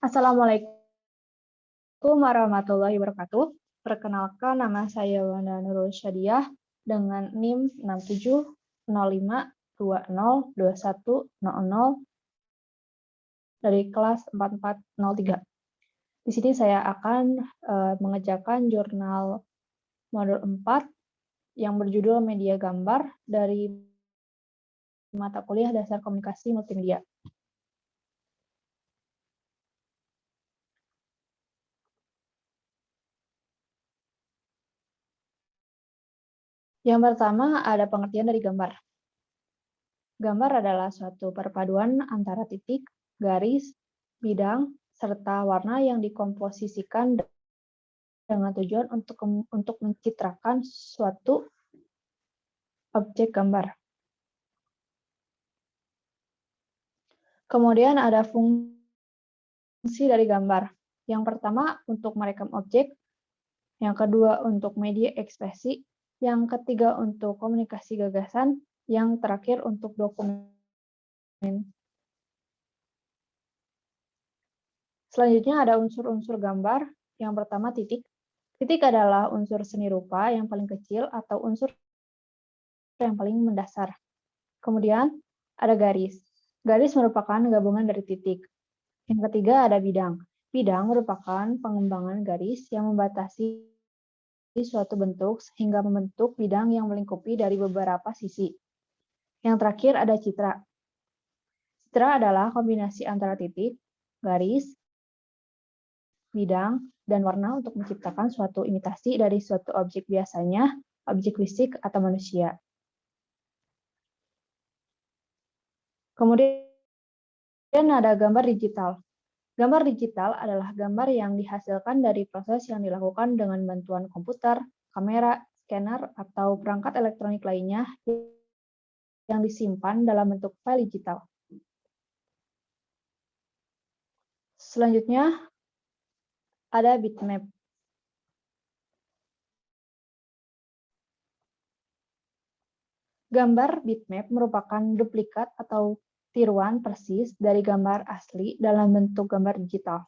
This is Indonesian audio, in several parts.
Assalamualaikum warahmatullahi wabarakatuh. Perkenalkan, nama saya Wanda Nurul Syadiah dengan NIM 6705202100 dari kelas 4403. Di sini saya akan mengerjakan jurnal modul 4 yang berjudul Media Gambar dari mata kuliah Dasar Komunikasi Multimedia. Yang pertama ada pengertian dari gambar. Gambar adalah suatu perpaduan antara titik, garis, bidang, serta warna yang dikomposisikan dengan tujuan untuk mencitrakan suatu objek gambar. Kemudian ada fungsi dari gambar. Yang pertama untuk merekam objek, yang kedua untuk media ekspresi, yang ketiga untuk komunikasi gagasan, yang terakhir untuk dokumen. Selanjutnya ada unsur-unsur gambar. Yang pertama titik. Titik adalah unsur seni rupa yang paling kecil atau unsur yang paling mendasar. Kemudian ada garis. Garis merupakan gabungan dari titik. Yang ketiga ada bidang. Bidang merupakan pengembangan garis yang membatasi suatu bentuk sehingga membentuk bidang yang melingkupi dari beberapa sisi. Yang terakhir ada citra. Citra adalah kombinasi antara titik, garis, bidang, dan warna untuk menciptakan suatu imitasi dari suatu objek, biasanya objek fisik atau manusia. Kemudian ada gambar digital. Gambar digital adalah gambar yang dihasilkan dari proses yang dilakukan dengan bantuan komputer, kamera, scanner, atau perangkat elektronik lainnya yang disimpan dalam bentuk file digital. Selanjutnya ada bitmap. Gambar bitmap merupakan duplikat atau tiruan persis dari gambar asli dalam bentuk gambar digital.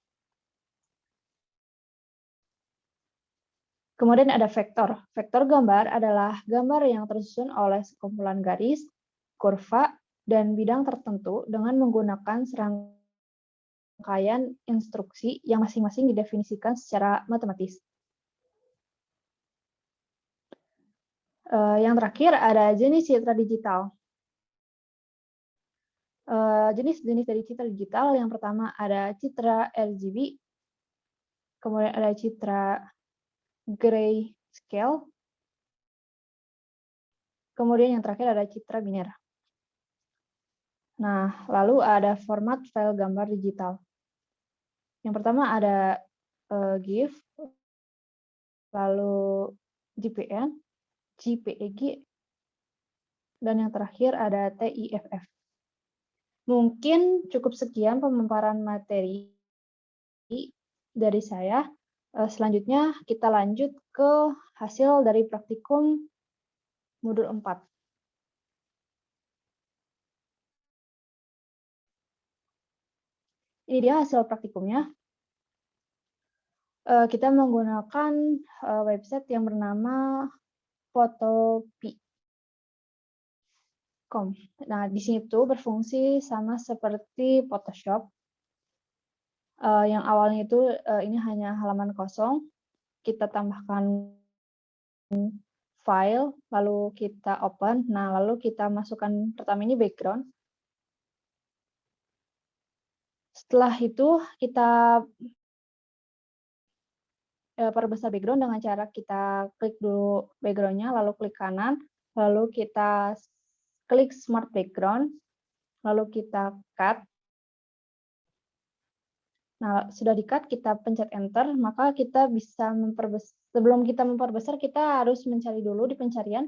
Kemudian ada vektor. Vektor gambar adalah gambar yang tersusun oleh sekumpulan garis, kurva, dan bidang tertentu dengan menggunakan serangkaian instruksi yang masing-masing didefinisikan secara matematis. Yang terakhir ada jenis citra digital. Jenis-jenis dari citra digital, yang pertama ada citra RGB, kemudian ada citra grayscale, kemudian yang terakhir ada citra biner. Nah, lalu ada format file gambar digital. Yang pertama ada GIF, lalu JPN, JPEG, dan yang terakhir ada TIFF. Mungkin cukup sekian pemaparan materi dari saya. Selanjutnya kita lanjut ke hasil dari praktikum modul 4. Ini dia hasil praktikumnya. Kita menggunakan website yang bernama Photopea.com. Nah, di situ berfungsi sama seperti Photoshop. Yang awalnya itu ini hanya halaman kosong. Kita tambahkan file, lalu kita open. Nah, lalu kita masukkan pertama ini background. Setelah itu kita perbesar background dengan cara kita klik dulu background-nya, lalu klik kanan, lalu kita klik smart background, lalu kita cut. Nah, sudah di-cut, kita pencet enter, maka kita bisa memperbesar. Sebelum kita memperbesar, kita harus mencari dulu di pencarian.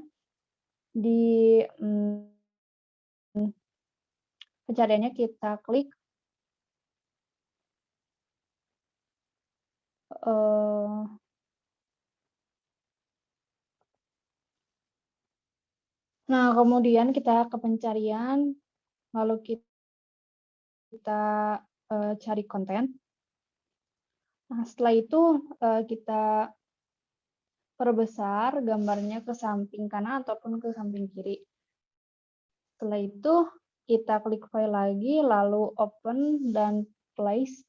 Di pencariannya kita klik nah, kemudian kita ke pencarian, lalu kita cari konten. Nah, setelah itu kita perbesar gambarnya ke samping kanan ataupun ke samping kiri. Setelah itu kita klik file lagi, lalu open dan place.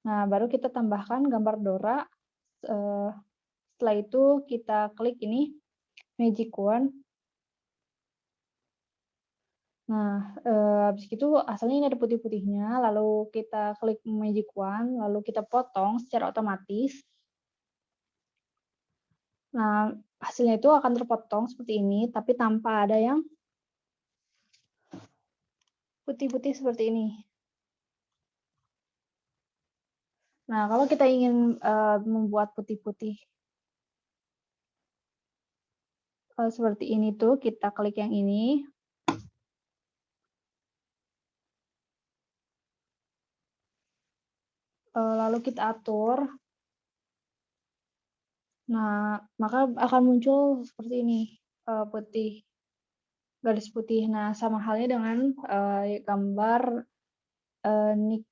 Nah, baru kita tambahkan gambar Dora. Setelah itu kita klik ini magic wand. Nah, habis itu asalnya ini ada putih-putihnya, lalu kita klik magic wand, lalu kita potong secara otomatis. Nah, hasilnya itu akan terpotong seperti ini, tapi tanpa ada yang putih-putih seperti ini. Nah, kalau kita ingin membuat putih-putih seperti ini tuh, kita klik yang ini. Lalu kita atur. Nah, maka akan muncul seperti ini, putih, garis putih. Nah, sama halnya dengan gambar Nick.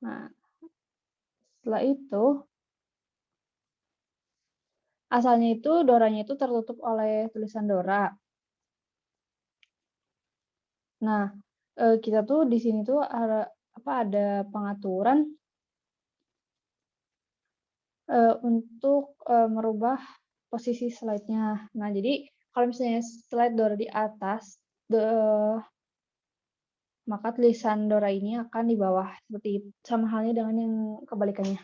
Nah, setelah itu, asalnya itu Doranya itu tertutup oleh tulisan Dora. Nah, kita tuh di sini tuh ada pengaturan untuk merubah posisi slide-nya. Nah, jadi kalau misalnya slide Dora di atas, maka tulisan Dora ini akan di bawah, seperti itu. Sama halnya dengan yang kebalikannya.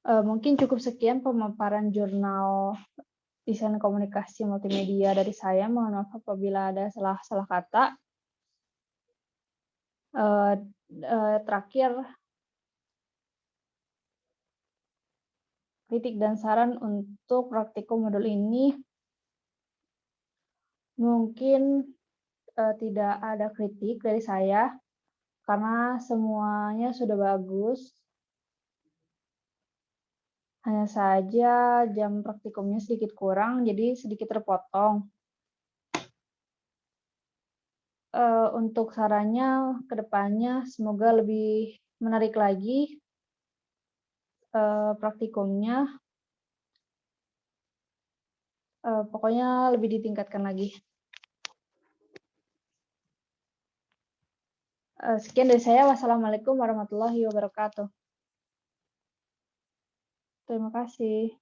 Mungkin cukup sekian pemaparan jurnal desain komunikasi multimedia dari saya. Mohon maaf apabila ada salah kata. Terakhir, kritik dan saran untuk praktikum modul ini mungkin tidak ada kritik dari saya karena semuanya sudah bagus. Hanya saja jam praktikumnya sedikit kurang, jadi sedikit terpotong. Untuk sarannya ke depannya semoga lebih menarik lagi praktikumnya. Pokoknya lebih ditingkatkan lagi. Sekian dari saya. Wassalamualaikum warahmatullahi wabarakatuh. Terima kasih.